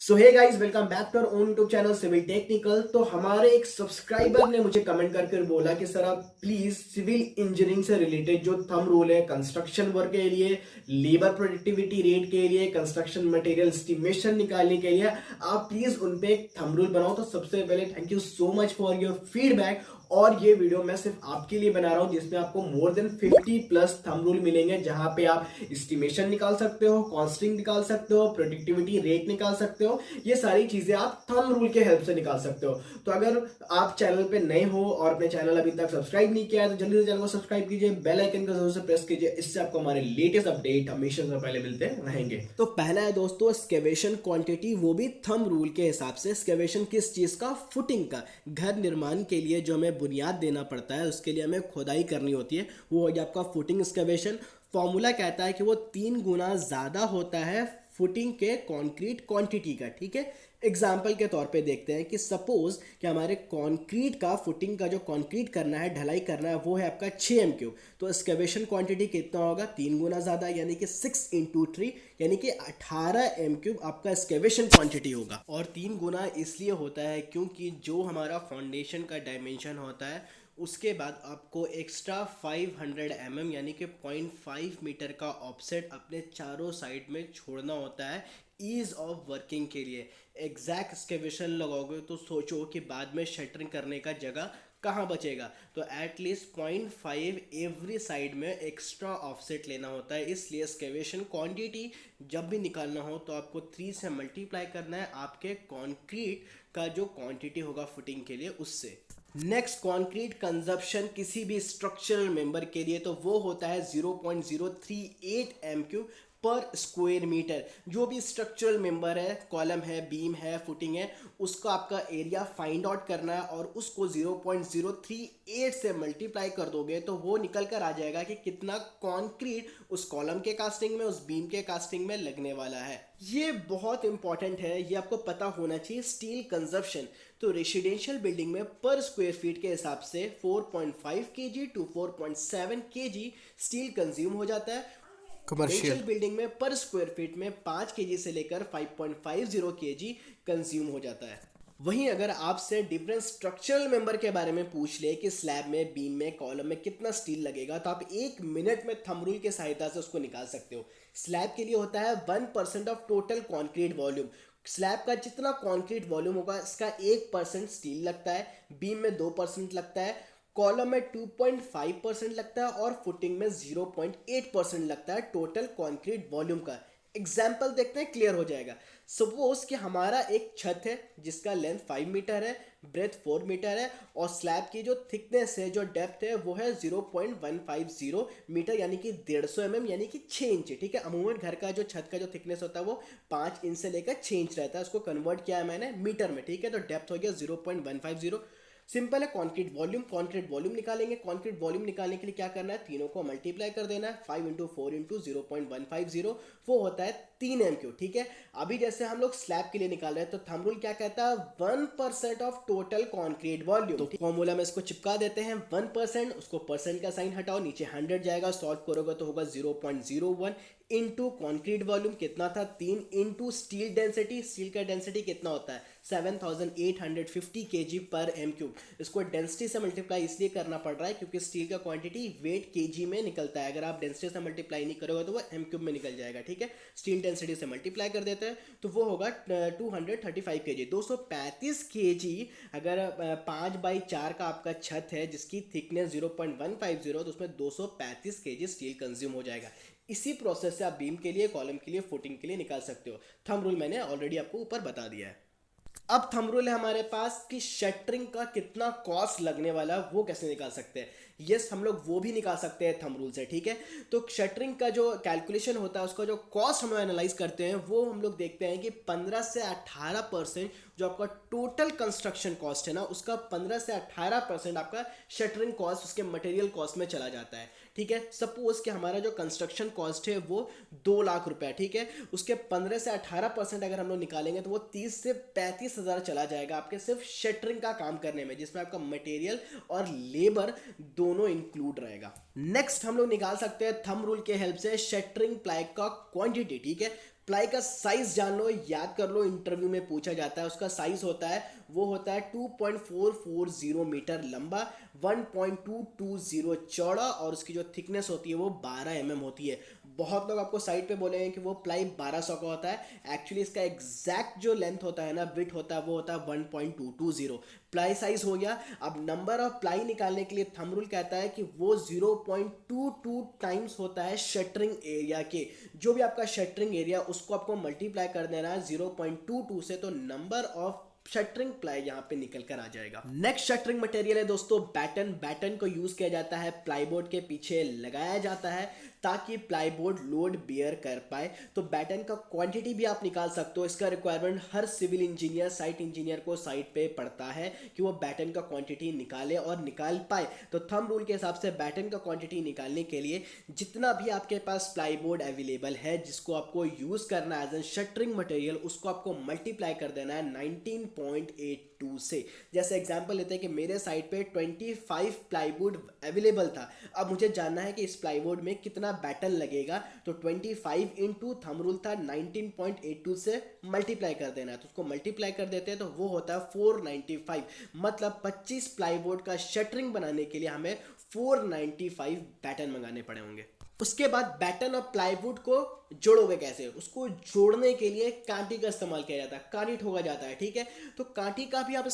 So hey guys, welcome back to our own YouTube channel Civil Technical. तो हमारे एक subscriber ने मुझे कमेंट करके बोला कि सर आप प्लीज सिविल इंजीनियरिंग से रिलेटेड जो थंब रूल है कंस्ट्रक्शन वर्क के लिए, लेबर प्रोडक्टिविटी रेट के लिए, कंस्ट्रक्शन मटेरियल एस्टिमेशन निकालने के लिए आप प्लीज उन पे एक थंब रूल बनाओ। तो सबसे पहले thank you so much for your feedback. और ये वीडियो मैं सिर्फ आपके लिए बना रहा हूं जिसमें आपको more than 50 plus thumb rule मिलेंगे, जहां पे आप एस्टिमेशन निकाल सकते हो, कॉस्टिंग निकाल सकते हो, प्रोडक्टिविटी रेट निकाल सकते हो। ये सारी चीजें आप थंब रूल के हेल्प से निकाल सकते हो। तो अगर आप चैनल पे नए हो और अपने चैनल अभी तक सब्सक्राइब नहीं किया है तो जल्दी से चैनल को सब्सक्राइब कीजिए, बेल आइकन को जरूर से प्रेस कीजिए, इससे आपको हमारे लेटेस्ट अपडेट हमेशा से पहले मिलते रहेंगे। तो पहला है दोस्तों एक्सकेवेशन क्वांटिटी, वो भी थंब रूल के हिसाब से। एक्सकेवेशन किस चीज का? फुटिंग का। घर निर्माण के लिए जो हमें बुनियाद देना पड़ता है उसके लिए हमें खुदाई करनी होती है, वो हो गया आपका फुटिंग एक्सकेवेशन। फॉर्मूला कहता है कि वो 3 गुना ज़्यादा होता है फुटिंग के कंक्रीट क्वांटिटी का। ठीक है, एग्जाम्पल के तौर पे देखते हैं कि सपोज कि हमारे कंक्रीट का फुटिंग का जो कंक्रीट करना है, ढलाई करना है, वो है आपका 6 m3। तो एक्सकेवेशन क्वांटिटी कितना होगा? 3 गुना ज़्यादा, यानी कि 6 × 3 यानी कि 18 m3 आपका एक्सकेवेशन क्वांटिटी होगा। और 3 गुना इसलिए होता है क्योंकि जो हमारा फाउंडेशन का डायमेंशन होता है उसके बाद आपको एक्स्ट्रा 500 यानी कि 0.5 मीटर का ऑफसेट अपने चारों साइड में छोड़ना होता है ईज ऑफ वर्किंग के लिए। एग्जैक्ट एक्सकेवेशन लगाओगे तो सोचो कि बाद में शटरिंग करने का जगह कहाँ बचेगा। तो एटलीस्ट 0.5 एवरी साइड में एक्स्ट्रा ऑफसेट लेना होता है। इसलिए एक्सकेवेशन क्वांटिटी जब भी निकालना हो तो आपको 3 से मल्टीप्लाई करना है आपके कंक्रीट का जो क्वांटिटी होगा फुटिंग के लिए उससे। नेक्स्ट, कंक्रीट कंजप्शन किसी भी स्ट्रक्चरल मेंबर के लिए तो वो होता है 0.038 m3 पर स्क्वायर मीटर। जो भी स्ट्रक्चरल मेंबर है, कॉलम है, बीम है, फुटिंग है, उसका आपका एरिया फाइंड आउट करना है और उसको 0.038 से मल्टीप्लाई कर दोगे तो वो निकल कर आ जाएगा कि कितना कंक्रीट उस कॉलम के कास्टिंग में, उस बीम के कास्टिंग में लगने वाला है। ये बहुत इंपॉर्टेंट है, ये आपको पता होना चाहिए। स्टील कंजप्शन तो रेसिडेंशियल बिल्डिंग में पर स्क्वायर फीट के हिसाब से 4.5 kg to 4.7 kg steel consume हो जाता है। कमर्शियल बिल्डिंग में पर स्क्वायर फीट में 5 kg से लेकर 5.50 kg कंज्यूम हो जाता है। वहीं अगर आपसे डिफरेंट स्ट्रक्चरल मेंबर के बारे में पूछ ले कि स्लैब में, बीम में, कॉलम में कितना स्टील लगेगा, तो आप 1 मिनट में थंब रूल की सहायता से उसको निकाल सकते हो। स्लैब के लिए होता है 1% of total concrete volume. Slab का जितना कॉन्क्रीट वॉल्यूम होगा इसका 1% स्टील लगता है, बीम में 2% लगता है, कॉलम में 2.5% लगता है और फुटिंग में 0.8% लगता है टोटल कंक्रीट वॉल्यूम का। एग्जाम्पल देखते हैं, क्लियर हो जाएगा। सपोज कि हमारा एक छत है जिसका लेंथ 5 मीटर है, ब्रेथ 4 मीटर है और स्लैब की जो थिकनेस है, जो डेप्थ है, वो है 0.150 मीटर यानी कि 150 यानी कि 6 इंच। ठीक है, अमूमन घर का जो छत का जो थिकनेस होता है वो 5 इंच से लेकर 6 इंच रहता है। उसको कन्वर्ट किया है मैंने मीटर में। ठीक है, तो डेप्थ हो गया 0.150। सिंपल है। कंक्रीट वॉल्यूम निकालेंगे। कंक्रीट वॉल्यूम निकालने के लिए क्या करना है? तीनों को मल्टीप्लाई कर देना है। 5 × 4 × 0.150 वो होता है 3 m3। ठीक है, अभी जैसे हम लोग स्लैब के लिए निकाल रहे हैं तो थंब रूल क्या कहता है? 1% ऑफ टोटल कंक्रीट वॉल्यूम। तो फॉर्मूला में इसको चिपका देते हैं 1%, उसको परसेंट का साइन हटाओ, नीचे 100 जाएगा, सॉल्व करोगे तो होगा 0.01 इंटू कॉन्क्रीट वॉल्यूम कितना था? 3 इंटू स्टील डेंसिटी। स्टील का डेंसिटी कितना होता है? 7850 kg पर m3। इसको डेंसिटी से मल्टीप्लाई इसलिए करना पड़ रहा है क्योंकि स्टील का क्वांटिटी वेट kg में निकलता है। अगर आप डेंसिटी से मल्टीप्लाई नहीं करोगे तो वो m3 में निकल जाएगा। ठीक है, स्टील डेंसिटी से मल्टीप्लाई कर देते हैं तो वो होगा 235 kg, 235 kg। अगर 5/4 का आपका छत है जिसकी थिकनेस 0.150 तो उसमें 235 kg स्टील कंज्यूम हो जाएगा। इसी प्रोसेस से आप बीम के लिए, कॉलम के लिए, फुटिंग के लिए निकाल सकते हो। थंब रूल मैंने ऑलरेडी आपको ऊपर बता दिया है। अब थंब रूल है हमारे पास कि शटरिंग का कितना कॉस्ट लगने वाला है वो कैसे निकाल सकते हैं। यस, हम लोग वो भी निकाल सकते हैं थंब रूल से। ठीक है, तो शटरिंग का जो कैलकुलेशन होता है उसका जो कॉस्ट हम लोग एनालाइज करते हैं वो हम लोग देखते हैं कि 15 से 18% जो आपका टोटल कंस्ट्रक्शन कॉस्ट है ना, उसका 15 से 18% आपका शटरिंग कॉस्ट उसके मटेरियल कॉस्ट में चला जाता है। ठीक है, सपोज कि हमारा जो कंस्ट्रक्शन कॉस्ट है वो 2 लाख रुपए। ठीक है, उसके 15 से 18% अगर हम लोग निकालेंगे तो वो 30 से 35 हज़ार चला जाएगा आपके सिर्फ शटरिंग का काम करने में, जिसमें आपका मटेरियल और लेबर दोनों इंक्लूड रहेगा। नेक्स्ट हम लोग निकाल सकते हैं थंब रूल के हेल्प से शटरिंग प्लाई का क्वांटिटी। ठीक है, प्लाई का साइज जान लो, याद कर लो, इंटरव्यू में पूछा जाता है। उसका साइज होता है, वो होता है 2.440 मीटर लंबा, 1.220 चौड़ा, और उसकी जो थिकनेस होती है वो 12 होती है। बहुत लोग आपको साइड पे बोलेंगे कि वो प्लाई 1200 का होता है। एक्चुअली इसका एग्जैक्ट जो लेंथ होता है ना, विड्थ होता है, वो होता है 1.220। प्लाई साइज हो गया। अब नंबर ऑफ प्लाई निकालने के लिए थंब रूल कहता है कि वो 0.22 टाइम्स होता है शटरिंग एरिया के। जो भी आपका शटरिंग एरिया, उसको आपको मल्टीप्लाई कर देना है 0.22 से, तो नंबर ऑफ शटरिंग प्लाई यहाँ पे निकल कर आ जाएगा। नेक्स्ट शटरिंग मटेरियल है दोस्तों बैटन। बैटन को यूज किया जाता है प्लाईबोर्ड के पीछे लगाया जाता है ताकि प्लाईबोर्ड लोड बियर कर पाए। तो बैटन का क्वांटिटी भी आप निकाल सकते हो। इसका रिक्वायरमेंट हर सिविल इंजीनियर, साइट इंजीनियर को साइट पे पड़ता है कि वो बैटन का क्वांटिटी निकाले और निकाल पाए। तो थंब रूल के हिसाब से बैटन का क्वांटिटी निकालने के लिए जितना भी आपके पास प्लाईबोर्ड अवेलेबल है जिसको आपको यूज करना है एज एन शटरिंग मटेरियल, उसको आपको मल्टीप्लाई कर देना है 19.82 से। जैसे एग्जांपल लेते हैं कि मेरे साइट पे 25 प्लाईवुड अवेलेबल था। अब मुझे जानना है कि इस प्लाईवुड में कितना बैटन लगेगा, तो 25 इंटू थंब रूल था 19.82 से मल्टीप्लाई कर देना है। तो उसको मल्टीप्लाई कर देते हैं तो वो होता है 495। मतलब 25 प्लाईवुड का शटरिंग बनाने के लिए हमें 495 बैटन मंगाने पड़े होंगे। उसके बाद बैटन और प्लाईवुड को जोड़ोगे कैसे? उसको जोड़ने के लिए कांटी का इस्तेमाल किया जाता है, कांटी ठोका जाता है, ठीक है। तो कांटी का भी आप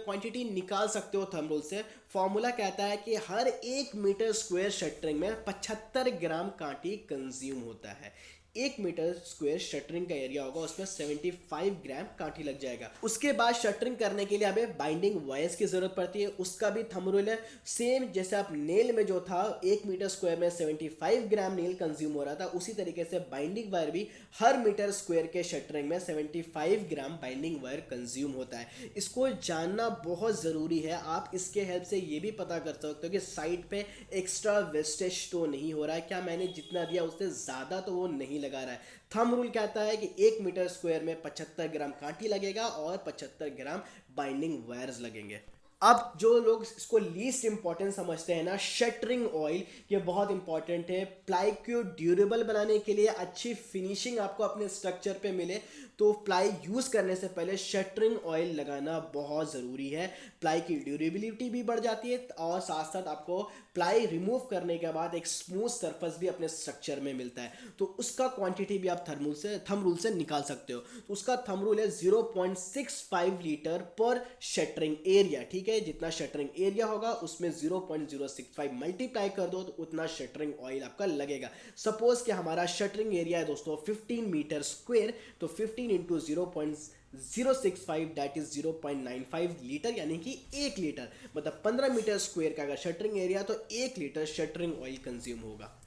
क्वांटिटी निकाल सकते हो थंब रूल से। फॉर्मूला कहता है कि हर 1 मीटर स्क्वायर शटरिंग में 75 ग्राम कांटी कंज्यूम होता है। 1 मीटर स्क्वायर शटरिंग का एरिया होगा, उसमें 75 ग्राम कांटी लग जाएगा। उसके बाद शटरिंग करने के लिए हमें बाइंडिंग वायर्स की जरूरत पड़ती है। उसका भी थंब रूल है सेम, जैसे आप नेल में जो था 1 मीटर स्क्वायर में 75 ग्राम नेल कंज्यूम हो रहा था, उसी तरीके से बाइंडिंग वायर भी हर मीटर स्क्वायर के शटरिंग में 75 ग्राम बाइंडिंग वायर कंज्यूम होता है। इसको जानना बहुत ज़रूरी है। आप इसके हेल्प से ये भी पता कर सकते हो कि साइड पे एक्स्ट्रा वेस्टेज तो नहीं हो रहा है, क्या मैंने जितना दिया उससे ज़्यादा तो वो नहीं लगा रहा है। थंब रूल कहता है कि 1 मीटर स्क्वायर में 75 ग्राम कांटी लगेगा और 75 ग्राम बाइंडिंग वायर्स लगेंगे। अब जो लोग इसको लीस्ट इंपॉर्टेंट समझते हैं ना, शटरिंग ऑयल, ये बहुत इंपॉर्टेंट है। प्लाई को ड्यूरेबल बनाने के लिए, अच्छी फिनिशिंग आपको अपने स्ट्रक्चर पे मिले, तो प्लाई यूज़ करने से पहले शटरिंग ऑयल लगाना बहुत ज़रूरी है। प्लाई की ड्यूरेबिलिटी भी बढ़ जाती है और साथ साथ आपको प्लाई रिमूव करने के बाद एक स्मूथ सरफेस भी अपने स्ट्रक्चर में मिलता है। तो उसका क्वांटिटी भी आप थंब रूल से निकाल सकते हो। तो उसका थंब रूल है 0.65 लीटर पर शटरिंग एरिया, ठीक है। जितना शटरिंग एरिया होगा उसमें 0.065 मल्टीप्लाई कर दो तो उतना शटरिंग ऑयल आपका लगेगा। सपोज कि हमारा शटरिंग एरिया है दोस्तों 15 मीटर स्क्वायर, तो 15 इंटू 0.065 दैट इज 0.95 लीटर, यानी कि 1 लीटर, मतलब 15 मीटर स्क्वायर का अगर शटरिंग एरिया तो 1 लीटर शटरिंग ऑयल कंज्यूम होगा।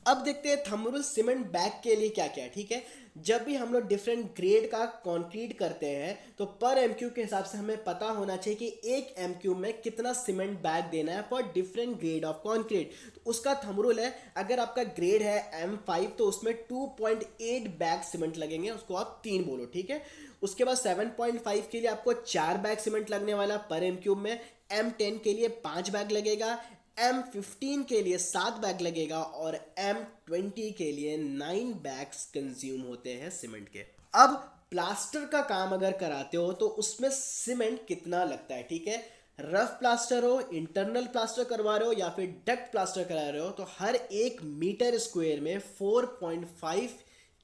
अब देखते हैं थंब रूल सीमेंट बैग के लिए क्या क्या है, ठीक है। जब भी हम लोग डिफरेंट ग्रेड का कंक्रीट करते हैं तो पर एमक्यू के हिसाब से हमें पता होना चाहिए कि 1 एमक्यू में कितना सीमेंट बैग देना है for different grade of concrete. तो उसका थंब रूल है, अगर आपका ग्रेड है M5 तो उसमें 2.8 बैग सीमेंट लगेंगे, उसको आप 3 बोलो, ठीक है। उसके बाद 7.5 के लिए आपको 4 बैग सीमेंट लगने वाला पर एमक्यू में। M10 के लिए 5 बैग लगेगा, M15 के लिए 7 बैग लगेगा और M20 के लिए 9 बैग्स कंज्यूम होते हैं सीमेंट के। अब प्लास्टर का काम अगर कराते हो तो उसमें सीमेंट कितना लगता है, ठीक है। रफ प्लास्टर हो, इंटरनल प्लास्टर करवा रहे हो या फिर डक्ट प्लास्टर करा रहे हो, तो हर 1 मीटर स्क्वायर में 4.5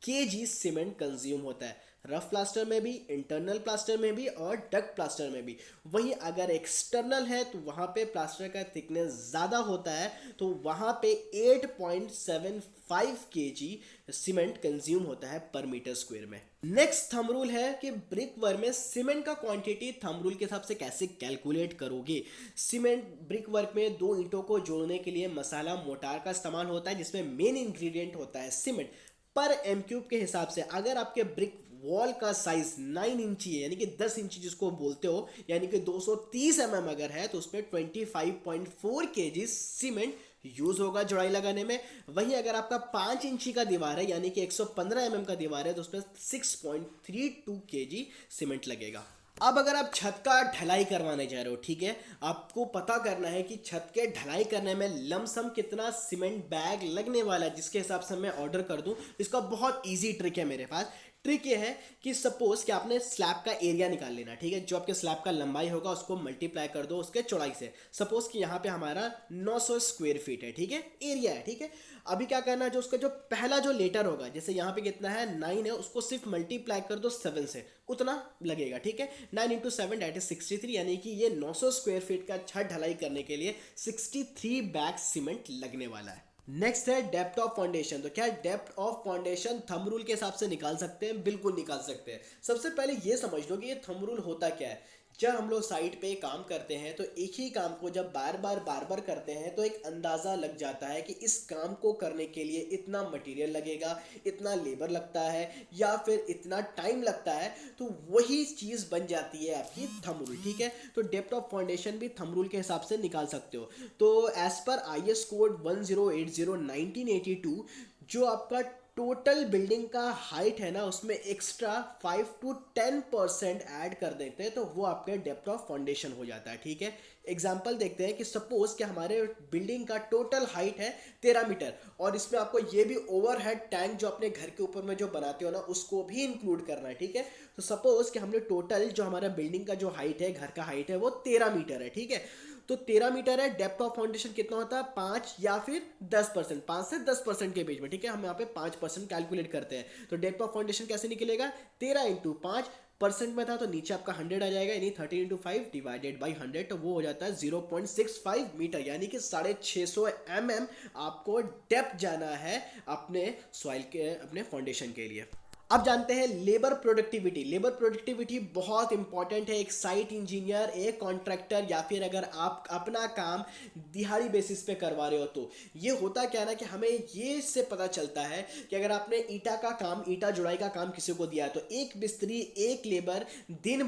kg सीमेंट कंज्यूम होता है। रफ प्लास्टर में भी, इंटरनल प्लास्टर में भी और डक्ट प्लास्टर में भी। वहीं अगर एक्सटर्नल है तो वहाँ पे प्लास्टर का थिकनेस ज़्यादा होता है, तो वहाँ पे 8.75 kg सीमेंट कंज्यूम होता है पर मीटर स्क्वायर में। नेक्स्ट थंब रूल है कि ब्रिक वर्क में सीमेंट का क्वांटिटी थंब रूल के हिसाब से कैसे कैलकुलेट करोगे। सीमेंट ब्रिक वर्क में 2 ईंटों को जोड़ने के लिए मसाला मोटार का इस्तेमाल होता है, जिसमें मेन इंग्रेडिएंट होता है सीमेंट। पर एम क्यूब के हिसाब से अगर आपके ब्रिक वॉल का साइज 9 इंची है, यानी कि 10 इंची जिसको बोलते हो, यानी कि 230 mm अगर है, तो उसमें 25.4 kg सीमेंट यूज होगा जोड़ाई लगाने में। वहीं अगर आपका 5 इंची का दीवार है, यानी कि 115 mm का दीवार है, तो उसमें 6.32 kg सीमेंट लगेगा। अब अगर आप छत का ढलाई करवाने जा रहे हो, ठीक है, आपको पता करना है कि छत के ढलाई करने में लमसम कितना सीमेंट बैग लगने वाला है, जिसके हिसाब से मैं ऑर्डर कर दूं। इसका बहुत इजी ट्रिक है मेरे पास। ट्रिक ये है कि सपोज कि आपने स्लैब का एरिया निकाल लेना, ठीक है, जो आपके स्लैब का लंबाई होगा उसको मल्टीप्लाई कर दो उसके चौड़ाई से। सपोज कि यहाँ पे हमारा 900 स्क्वायर फीट है, ठीक है, एरिया है, ठीक है। अभी क्या करना है, जो उसका जो पहला जो लेटर होगा, जैसे यहाँ पे कितना है 9 है, उसको सिर्फ मल्टीप्लाई कर दो 7 से, उतना लगेगा, ठीक है। 9 इंटू 7 दैट इज 63, यानी कि ये 900 स्क्वायर फीट का छत ढलाई करने के लिए 63 बैग सीमेंट लगने वाला है। नेक्स्ट है डेप्थ ऑफ फाउंडेशन। तो क्या depth of foundation thumb rule के हिसाब से निकाल सकते हैं? बिल्कुल निकाल सकते हैं। सबसे पहले ये समझ लो कि ये थंब रूल होता क्या है। जब हम लोग साइट पे काम करते हैं तो एक ही काम को जब बार बार करते हैं तो एक अंदाज़ा लग जाता है कि इस काम को करने के लिए इतना मटेरियल लगेगा, इतना लेबर लगता है या फिर इतना टाइम लगता है, तो वही चीज़ बन जाती है आपकी थंब रूल, ठीक है। तो डेप्थ ऑफ फाउंडेशन भी थंब रूल के हिसाब से निकाल सकते हो। तो एज पर IS कोड 1080/1982 जो आपका टोटल बिल्डिंग का हाइट है ना, उसमें एक्स्ट्रा 5 to 10% ऐड कर देते हैं तो वो आपके डेप्थ ऑफ फाउंडेशन हो जाता है, ठीक है। एग्जांपल देखते हैं कि सपोज कि हमारे बिल्डिंग का टोटल हाइट है 13 मीटर और इसमें आपको ये भी ओवरहेड टैंक जो अपने घर के ऊपर में जो बनाते हो ना उसको भी इंक्लूड करना है, ठीक है। तो सपोज कि हमने टोटल जो हमारा बिल्डिंग का जो हाइट है, घर का हाइट है, वो 13 मीटर है, ठीक है। तो 13 मीटर है, डेप्थ ऑफ फाउंडेशन कितना होता है 5 या फिर 10%, 5 से 10% के बीच में, ठीक है। हम यहाँ पे 5% कैलकुलेट करते हैं। तो डेप्थ ऑफ फाउंडेशन कैसे निकलेगा, 13 इंटू 5% में था तो नीचे आपका 100 आ जाएगा, यानी 13 इंटू 5 डिवाइडेड बाई 100, तो वो हो जाता है 0.65 मीटर, यानी कि 650 mm आपको डेप्थ जाना है अपने सॉइल के, अपने फाउंडेशन के लिए। अब जानते हैं लेबर प्रोडक्टिविटी। लेबर प्रोडक्टिविटी बहुत इंपॉर्टेंट है। एक साइट इंजीनियर, एक कॉन्ट्रैक्टर या फिर अगर आप अपना काम दिहाड़ी बेसिस पे करवा रहे हो तो ये होता क्या है ना कि हमें ये इससे पता चलता है कि अगर आपने ईटा जुड़ाई का काम किसी को दिया है तो एक मिस्त्री, एक लेबर दिन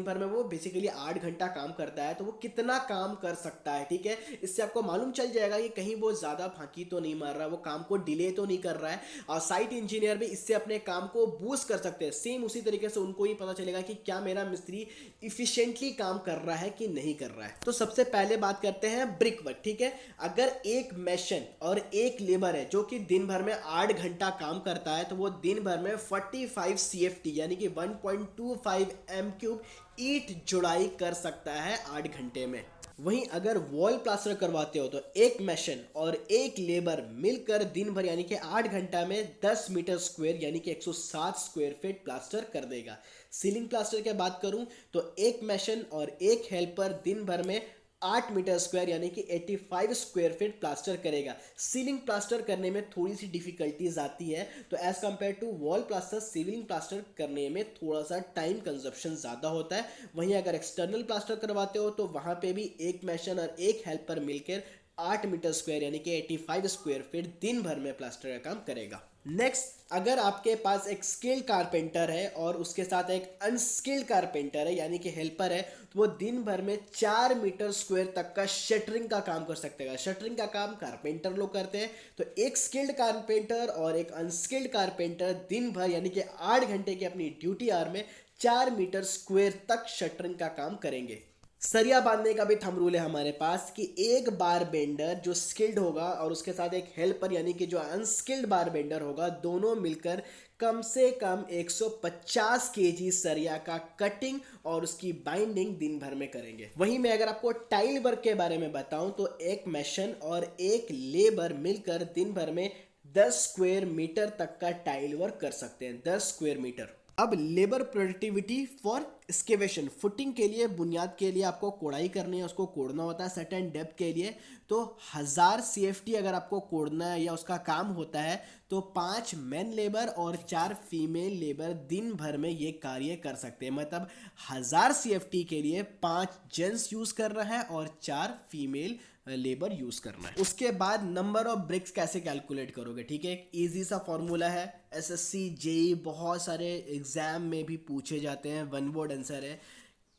भर में वो बेसिकली 8 घंटा काम करता है, तो वो कितना काम कर सकता है, ठीक है। इससे आपको मालूम चल जाएगा कि कहीं वो ज़्यादा फांकी तो नहीं मार रहा है, वो काम को डिले तो नहीं कर रहा है। और साइट इंजीनियर भी इससे अपने काम को बूस्ट कर सकते हैं। सेम उसी तरीके से उनको ही पता चलेगा कि क्या मेरा मिस्त्री इफिशिएंटली काम कर रहा है कि नहीं कर रहा है। तो सबसे पहले बात करते हैं ब्रिक वर्क, ठीक है। अगर एक मेशन और एक लेबर है जो कि दिन भर में 8 घंटा काम करता है तो वो दिन भर में 45 CFT यानी कि 1.25 m³ ईंट जुड़ाई कर सकता है 8 घंटे में। वहीं अगर वॉल प्लास्टर करवाते हो तो एक मेशन और एक लेबर मिलकर दिन भर यानी कि 8 घंटा में 10 मीटर स्क्वायर यानी कि 107 स्क्वायर फीट प्लास्टर कर देगा। सीलिंग प्लास्टर की बात करूं तो एक मेशन और एक हेल्पर दिन भर में 8 मीटर स्क्वायर यानी कि 85 स्क्वायर फीट प्लास्टर करेगा। सीलिंग प्लास्टर करने में थोड़ी सी डिफिकल्टीज आती है, तो as compare to wall plaster ceiling plaster करने में थोड़ा सा टाइम कंजप्शन ज़्यादा होता है। वहीं अगर एक्सटर्नल प्लास्टर करवाते हो तो वहाँ पे भी एक मेशन और एक हेल्पर मिलकर 8 मीटर स्क्वायर यानी कि 85 स्क्वायर फीट दिन भर में प्लास्टर का काम करेगा। नेक्स्ट, अगर आपके पास एक स्किल्ड कारपेंटर है और उसके साथ एक अनस्किल्ड कारपेंटर है यानी कि हेल्पर है, तो वो दिन भर में 4 मीटर स्क्वायर तक का शटरिंग का काम कर सकते हैं। शटरिंग का काम कारपेंटर लोग करते हैं, तो एक स्किल्ड कारपेंटर और एक अनस्किल्ड कारपेंटर दिन भर यानी कि 8 घंटे की अपनी ड्यूटी आवर में 4 मीटर स्क्वायर तक शटरिंग का काम करेंगे। सरिया बांधने का भी थंब रूल है हमारे पास कि एक बार बेंडर जो स्किल्ड होगा और उसके साथ एक हेल्पर यानी कि जो अनस्किल्ड बार बेंडर होगा, दोनों मिलकर कम से कम 150 kg सरिया का कटिंग और उसकी बाइंडिंग दिन भर में करेंगे। वहीं मैं अगर आपको टाइल वर्क के बारे में बताऊं तो एक मेशन और एक लेबर मिलकर दिन भर में 10 स्क्वायर मीटर तक का टाइल वर्क कर सकते हैं, 10 स्क्वायर मीटर। अब labour productivity for excavation, footing के लिए, बुनियाद के लिए आपको कोड़ाई करनी है, उसको कोड़ना होता है सर्टेन डेप्थ के लिए, तो 1000 CFT अगर आपको कोड़ना है या उसका काम होता है तो 5 मेन लेबर और 4 फीमेल लेबर दिन भर में ये कार्य कर सकते हैं। मतलब 1000 CFT के लिए 5 जेंट्स यूज कर रहा है और 4 फीमेल लेबर यूज करना है। उसके बाद नंबर ऑफ ब्रिक्स कैसे कैलकुलेट करोगे, ठीक है। एक इजी सा फॉर्मूला है, SSC JEE बहुत सारे एग्जाम में भी पूछे जाते हैं, वन वर्ड आंसर है।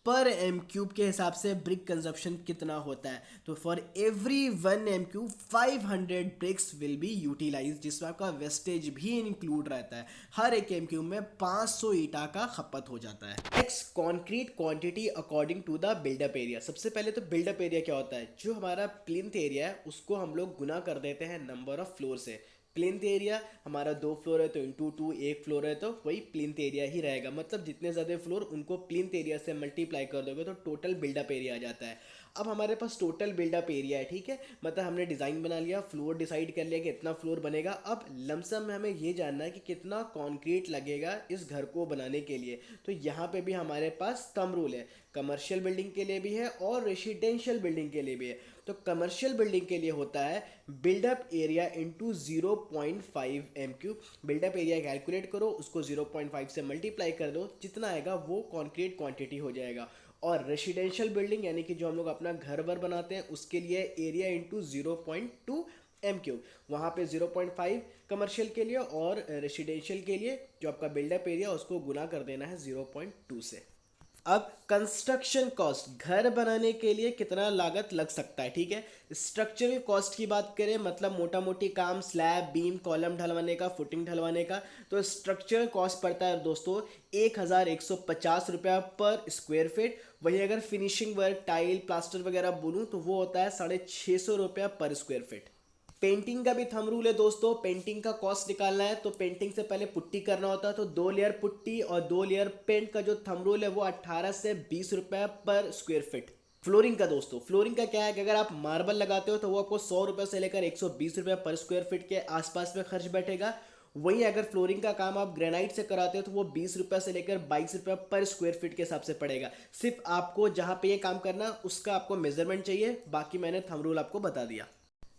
पर m³ के हिसाब से ब्रिक कंजप्शन कितना होता है, तो for every 1 m³ 500 bricks will be utilise, जिसमें आपका वेस्टेज भी इंक्लूड रहता है। हर एक m³ में 500 ईटा का खपत हो जाता है। Next, concrete quantity according to the buildup area. सबसे पहले तो बिल्डअप एरिया क्या होता है, जो हमारा प्लिंथ एरिया है उसको हम लोग गुना कर देते हैं नंबर ऑफ फ्लोर से। प्लिंथ एरिया हमारा 2 फ्लोर है तो इंटू 2, 1 फ्लोर है तो वही प्लिंथ एरिया ही रहेगा। मतलब जितने ज़्यादा फ्लोर उनको प्लिंथ एरिया से मल्टीप्लाई कर दोगे तो टोटल बिल्डअप एरिया आ जाता है। अब हमारे पास टोटल बिल्डअप एरिया है, ठीक है, मतलब हमने डिज़ाइन बना लिया, फ्लोर डिसाइड कर लिया कि इतना फ्लोर बनेगा। अब लमसम में हमें ये जानना है कि कितना कंक्रीट लगेगा इस घर को बनाने के लिए। तो यहाँ पे भी हमारे पास थंब रूल है, कमर्शियल बिल्डिंग के लिए भी है और रेसिडेंशियल बिल्डिंग के लिए भी है। तो कमर्शियल बिल्डिंग के लिए होता है buildup area into 0.5 m3। Buildup area calculate करो, उसको 0.5 से मल्टीप्लाई कर दो, जितना आएगा वो कॉन्क्रीट क्वांटिटी हो जाएगा। और रेसिडेंशियल बिल्डिंग यानी कि जो हम लोग अपना घर वर बनाते हैं उसके लिए एरिया इंटू 0.2 m3। वहाँ पे 0.5 कमर्शियल के लिए और रेसिडेंशियल के लिए जो आपका बिल्डअप एरिया उसको गुना कर देना है 0.2 से। अब कंस्ट्रक्शन कॉस्ट, घर बनाने के लिए कितना लागत लग सकता है, ठीक है। स्ट्रक्चरल कॉस्ट की बात करें मतलब मोटा मोटी काम, स्लैब, बीम, कॉलम ढलवाने का, फुटिंग ढलवाने का, तो स्ट्रक्चरल कॉस्ट पड़ता है दोस्तों 1150 रुपया पर स्क्वायर फीट। वहीं अगर फिनिशिंग वर्क, टाइल, प्लास्टर वगैरह बोलूँ तो वो होता है 650 रुपया पर स्क्वायर फीट। पेंटिंग का भी थंब रूल है दोस्तों, पेंटिंग का कॉस्ट निकालना है तो पेंटिंग से पहले पुट्टी करना होता है, तो 2 लेयर पुट्टी और 2 लेयर पेंट का जो थंब रूल है वो 18 से 20 रुपये पर स्क्वायर फीट। फ्लोरिंग का दोस्तों, फ्लोरिंग का क्या है कि अगर आप मार्बल लगाते हो तो वो आपको 100 रुपये से लेकर 120 रुपये पर स्क्वायर फीट के आसपास में खर्च बैठेगा। वहीं अगर फ्लोरिंग का काम आप ग्रेनाइट से कराते हो तो वो 20 रुपये से लेकर 22 रुपये पर स्क्वायर फीट के हिसाब से पड़ेगा। सिर्फ आपको जहाँ पे ये काम करना उसका आपको मेजरमेंट चाहिए, बाकी मैंने थंब रूल आपको बता दिया।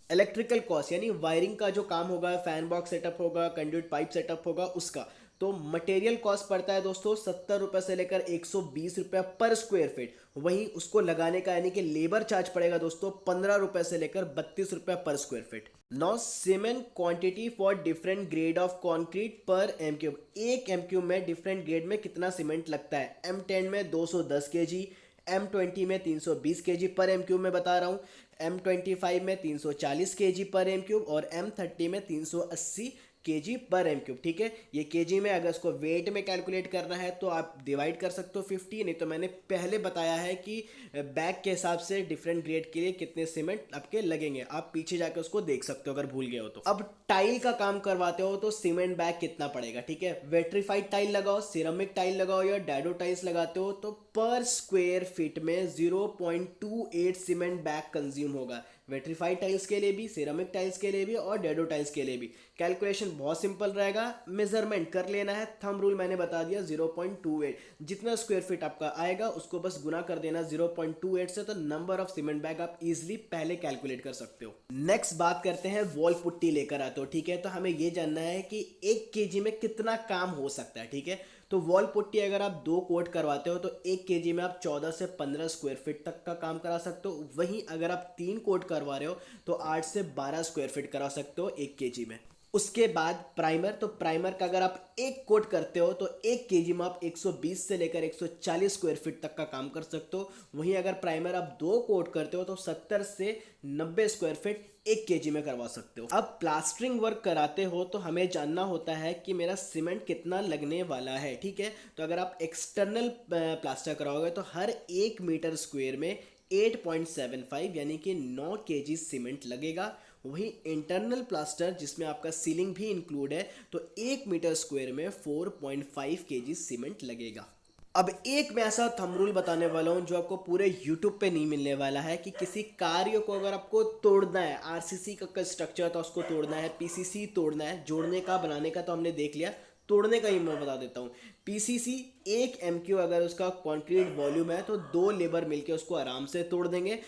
इलेक्ट्रिकल कॉस्ट यानी वायरिंग का जो काम होगा, फैन बॉक्स सेटअप होगा, कंड्यूट पाइप सेटअप होगा उसका, तो मटेरियल कॉस्ट पड़ता है दोस्तों 70 रुपये से लेकर 120 रुपये पर स्क्वायर फीट। वहीं उसको लगाने का यानी कि लेबर चार्ज पड़ेगा दोस्तों 15 रुपये से लेकर 32 रुपये पर square feet. Now cement quantity for different grade of concrete पर m3। एक m3 में डिफरेंट ग्रेड में कितना सीमेंट लगता है, M10 में 210 kg, M20 में 320 kg पर m3 में बता रहा हूँ, M25 में 340 kg पर m3 और M30 में 380 kg पर m3, ठीक है। ये kg में अगर इसको वेट में कैलकुलेट करना है तो आप डिवाइड कर सकते हो 50, नहीं तो मैंने पहले बताया है कि बैग के हिसाब से डिफरेंट ग्रेड के लिए कितने सीमेंट आपके लगेंगे, आप पीछे जाकर उसको देख सकते हो अगर भूल गए हो तो। अब टाइल का काम करवाते हो तो सीमेंट बैग कितना पड़ेगा, ठीक है। वेट्रीफाइड टाइल लगाओ, सिरेमिक टाइल लगाओ या डैडो टाइल्स लगाते हो तो पर स्क्वायर फीट में 0.28 सीमेंट बैग कंज्यूम होगा। वेट्रीफाइड टाइल्स के लिए भी, सिरेमिक टाइल्स के लिए भी और डैडो टाइल्स के लिए भी। कैलकुलेशन बहुत सिंपल रहेगा, मेजरमेंट कर लेना है, थंब रूल मैंने बता दिया 0.28। जितना स्क्वायर फीट आपका आएगा उसको बस गुना कर देना 0.28 से, तो नंबर ऑफ सीमेंट बैग आप इजीली पहले कैलकुलेट कर सकते हो। नेक्स्ट बात करते हैं वॉल पुट्टी लेकर आते हो, ठीक है। तो हमें ये जानना है कि 1 kg में कितना काम हो सकता है, ठीक है। तो वॉल पुट्टी अगर आप 2 कोट करवाते हो तो 1 kg में आप 14 से 15 स्क्वायर फीट तक का काम करा सकते हो। वहीं अगर आप 3 कोट करवा रहे हो तो 8 से 12 स्क्वायर फीट करा सकते हो 1 kg में। उसके बाद प्राइमर, तो प्राइमर का अगर आप 1 कोट करते हो तो 1 kg में आप 120 से लेकर 140 स्क्वायर फीट तक का काम कर सकते हो। वहीं अगर प्राइमर आप 2 कोट करते हो तो 70 से 90 स्क्वायर फीट 1 kg में करवा सकते हो। अब प्लास्टरिंग वर्क कराते हो तो हमें जानना होता है कि मेरा सीमेंट कितना लगने वाला है, ठीक है। तो अगर आप एक्सटर्नल प्लास्टर कराओगे तो हर 1 मीटर स्क्वायर में 8.75 यानी कि 9 kg सीमेंट लगेगा। वहीं इंटरनल प्लास्टर जिसमें आपका सीलिंग भी इंक्लूड है तो 1 मीटर स्क्वायर में 4.5 kg सीमेंट लगेगा। अब एक मैं ऐसा थंब रूल बताने वाला हूँ जो आपको पूरे YouTube पे नहीं मिलने वाला है कि किसी कार्य को अगर आपको तोड़ना है, आरसीसी का स्ट्रक्चर था उसको तोड़ना है, पीसीसी तोड़ना है, जोड़ने का बनाने का तो हमने देख लिया, तोड़ने का ही मैं बता देता हूँ। पीसीसी 1 m3 अगर उसका कंक्रीट वॉल्यूम है तो 2 लेबर मिलके उसको आराम से तोड़ देंगे।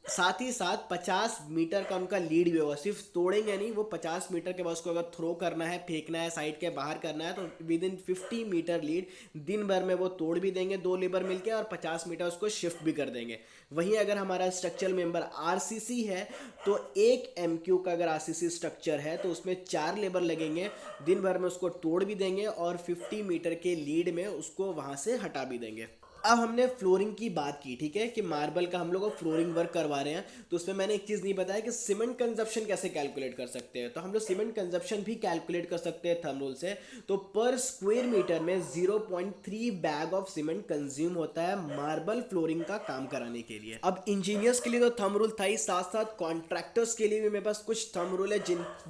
साथ ही साथ 50 मीटर का उनका लीड भी होगा, सिर्फ तोड़ेंगे नहीं, वो 50 मीटर के बाद उसको अगर थ्रो करना है, फेंकना है, साइड के बाहर करना है तो विद इन 50 मीटर लीड दिन भर में वो तोड़ भी देंगे 2 लेबर मिलके और 50 मीटर उसको शिफ्ट भी कर देंगे। वहीं अगर हमारा स्ट्रक्चरल मेंबर आरसीसी है तो 1 m3 का अगर आरसीसी स्ट्रक्चर है तो उसमें 4 लेबर लगेंगे, दिन भर में उसको तोड़ भी देंगे और 50 मीटर के लीड में उसको वहाँ से हटा भी देंगे। अब हमने फ्लोरिंग की बात की, ठीक है, कि मार्बल का हम लोग फ्लोरिंग वर्क करवा रहे हैं, तो उसमें मैंने एक चीज़ नहीं बताया कि सीमेंट कंजप्शन कैसे कैलकुलेट कर सकते हैं। तो हम लोग सीमेंट कंजप्शन भी कैलकुलेट कर सकते हैं थंब रूल से। तो पर स्क्वायर मीटर में 0.3 बैग ऑफ सीमेंट कंज्यूम होता है मार्बल फ्लोरिंग का काम कराने के लिए। अब इंजीनियर्स के लिए तो थंब रूल था ही, साथ साथ कॉन्ट्रैक्टर्स के लिए भी मेरे पास कुछ थंब रूल है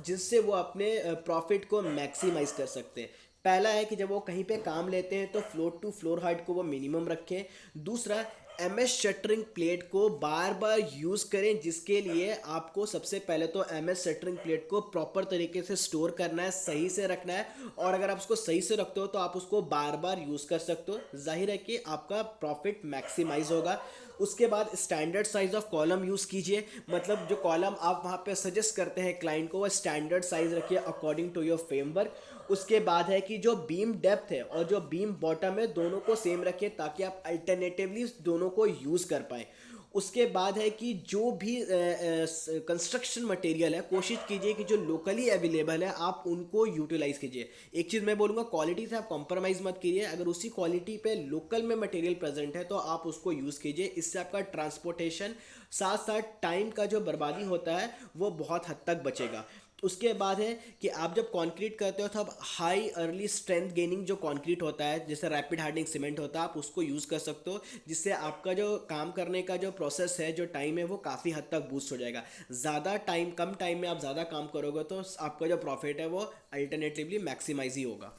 जिससे वो अपने प्रॉफिट को मैक्सिमाइज कर सकते हैं। पहला है कि जब वो कहीं पे काम लेते हैं तो फ्लोर टू फ्लोर हाइट को वो मिनिमम रखें। दूसरा, एमएस शटरिंग प्लेट को बार बार यूज़ करें, जिसके लिए आपको सबसे पहले तो एमएस शटरिंग प्लेट को प्रॉपर तरीके से स्टोर करना है, सही से रखना है। और अगर आप उसको सही से रखते हो तो आप उसको बार बार यूज़ कर सकते हो, जाहिर है कि आपका प्रॉफिट मैक्सिमाइज होगा। उसके बाद standard size of column use कीजिए, मतलब जो कॉलम आप वहाँ पे सजेस्ट करते हैं क्लाइंट को, वो स्टैंडर्ड साइज रखिए अकॉर्डिंग टू योर फ्रेमवर्क। उसके बाद है कि जो बीम डेप्थ है और जो बीम बॉटम है दोनों को सेम रखिए, ताकि आप अल्टरनेटिवली दोनों को यूज़ कर पाएँ। उसके बाद है कि जो भी कंस्ट्रक्शन मटेरियल है, कोशिश कीजिए कि जो लोकली अवेलेबल है आप उनको यूटिलाइज कीजिए। एक चीज़ मैं बोलूँगा, क्वालिटी से आप कॉम्प्रोमाइज़ मत कीजिए। अगर उसी क्वालिटी पे लोकल में मटेरियल प्रेजेंट है तो आप उसको यूज़ कीजिए। इससे आपका ट्रांसपोर्टेशन साथ साथ टाइम का जो बर्बादी होता है वो बहुत हद तक बचेगा। उसके बाद है कि आप जब कंक्रीट करते हो तो आप हाई अर्ली स्ट्रेंथ गेनिंग जो कंक्रीट होता है, जैसे रैपिड हार्डनिंग सीमेंट होता है, आप उसको यूज़ कर सकते हो, जिससे आपका जो काम करने का जो प्रोसेस है, जो टाइम है, वो काफ़ी हद तक बूस्ट हो जाएगा। ज़्यादा टाइम, कम टाइम में आप ज़्यादा काम करोगे तो आपका जो प्रॉफिट है वो अल्टरनेटिवली मैक्सिमाइज ही होगा।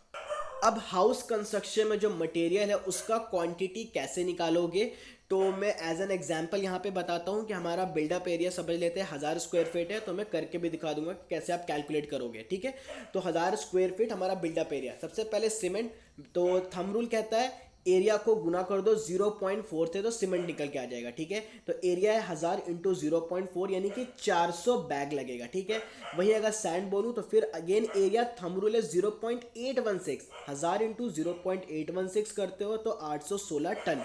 अब हाउस कंस्ट्रक्शन में जो मटेरियल है उसका क्वांटिटी कैसे निकालोगे, तो मैं एज एन एग्जांपल यहाँ पे बताता हूँ कि हमारा बिल्डअप एरिया समझ लेते हैं 1000 स्क्वायर फीट है, तो मैं करके भी दिखा दूंगा कि कैसे आप कैलकुलेट करोगे, ठीक है। तो 1000 स्क्वायर फीट हमारा बिल्डअप एरिया। सबसे पहले सीमेंट, तो थंब रूल कहता है एरिया को गुना कर दो 0.4 से, तो सीमेंट निकल के आ जाएगा, ठीक है। तो एरिया है 1000 इंटू 0.4 यानी कि 400 बैग लगेगा, ठीक है। वहीं अगर सैंड बोलूँ तो फिर अगेन एरिया थंब रूल है 0.816, 1000 इंटू 0.816 करते हो तो 816 टन।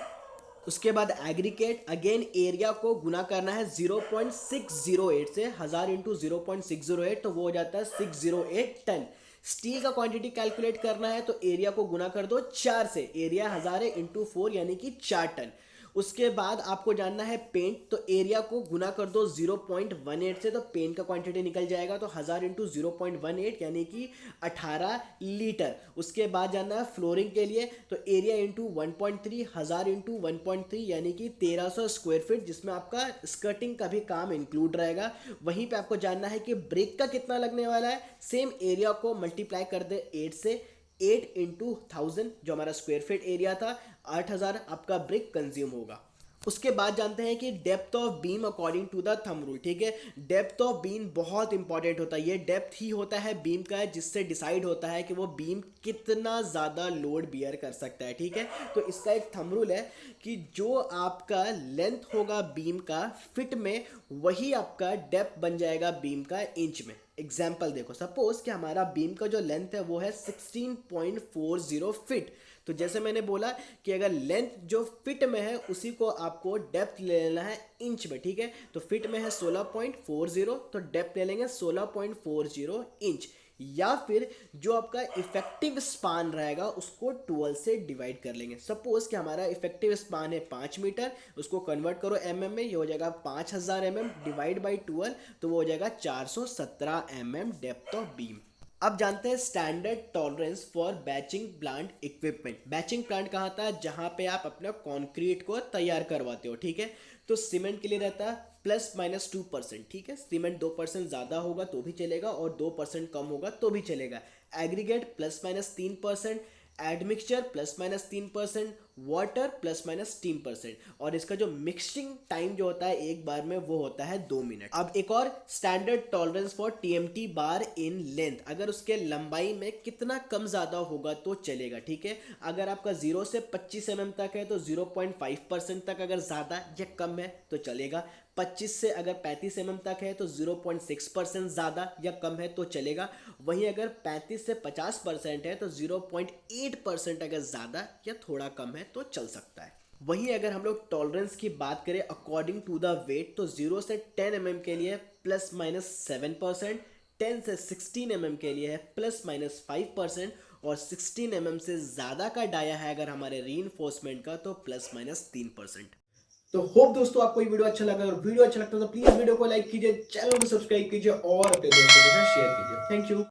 उसके बाद एग्रीगेट, अगेन एरिया को गुना करना है 0.608 से, 1000 इंटू 0.608 तो वो हो जाता है 608 टन। स्टील का क्वांटिटी कैलकुलेट करना है तो एरिया को गुना कर दो 4 से, एरिया 1000 है इंटू 4 यानी कि 4 टन। उसके बाद आपको जानना है पेंट, तो एरिया को गुना कर दो 0.18 से, तो पेंट का क्वांटिटी निकल जाएगा, तो 1000 इंटू 0.18 यानी कि 18 लीटर। उसके बाद जानना है फ्लोरिंग के लिए, तो एरिया इंटू 1.3, 1000 इंटू 1.3 यानी कि 1300 स्क्वायर फीट, जिसमें आपका स्कर्टिंग का भी काम इंक्लूड रहेगा। वहीं पे आपको जानना है कि ब्रिक का कितना लगने वाला है, सेम एरिया को मल्टीप्लाई कर दे 8 से, 8 इंटू 1000 जो हमारा स्क्वायर फीट एरिया था, 8000 आपका ब्रिक कंज्यूम होगा। उसके बाद जानते हैं कि depth of beam according to the thumb rule, ठीक है। डेप्थ ऑफ बीम बहुत इंपॉर्टेंट होता है, ये डेप्थ ही होता है बीम का जिससे डिसाइड होता है कि वो बीम कितना ज़्यादा लोड बियर कर सकता है, ठीक है। तो इसका एक थंब रूल है कि जो आपका लेंथ होगा बीम का फिट में, वही आपका डेप्थ बन जाएगा बीम का इंच में। एग्जाम्पल देखो, सपोज कि हमारा बीम का जो लेंथ है वो है 16.40 फिट। तो जैसे मैंने बोला कि अगर लेंथ जो फिट में है उसी को आपको डेप्थ ले लेना है इंच में, ठीक है। तो फिट में है 16.40, तो डेप्थ ले लेंगे 16.40 इंच। या फिर जो आपका इफेक्टिव स्पान रहेगा उसको 12 से डिवाइड कर लेंगे। सपोज कि हमारा इफेक्टिव स्पान है 5 मीटर, उसको कन्वर्ट करो mm में, ये हो जाएगा 5000 mm डिवाइड बाई 12, तो वो हो जाएगा 417 mm डेप्थ ऑफ बीम। अब जानते हैं standard tolerance for batching plant equipment. Batching plant कहाँ था, जहाँ पे आप अपना कंक्रीट को तैयार करवाते हो, ठीक है। तो सीमेंट के लिए रहता है ±2%, ठीक है। सीमेंट 2% ज़्यादा होगा तो भी चलेगा और 2% कम होगा तो भी चलेगा। एग्रीगेट ±3%, एडमिक्सचर ±3%, वाटर ±3%, और इसका जो मिक्सिंग टाइम जो होता है एक बार में वो होता है 2 मिनट। अब एक और standard tolerance for TMT bar in length, अगर उसके लंबाई में कितना कम ज़्यादा होगा तो चलेगा, ठीक है। अगर आपका 0 से 25 mm तक है तो 0.5% तक अगर ज़्यादा या कम है तो चलेगा। 25 से अगर 35 mm तक है तो 0.6% ज़्यादा या कम है तो चलेगा। वहीं अगर 35 से 50% है तो 0.8% अगर ज़्यादा या थोड़ा कम है तो चल सकता है। वहीं अगर हम लोग टॉलरेंस की बात करें अकॉर्डिंग टू द वेट, तो 0 से 10 mm के लिए ±7%, 10 से 16 mm के लिए है ±5%, और 16 mm से ज़्यादा का डाया है अगर हमारे रीइंफोर्समेंट का तो ±3%। तो होप दोस्तों आपको ये वीडियो अच्छा लगा, अगर वीडियो अच्छा लगता है तो प्लीज़ वीडियो को लाइक कीजिए, चैनल को सब्सक्राइब कीजिए और अपने दोस्तों के साथ शेयर कीजिए। Thank you.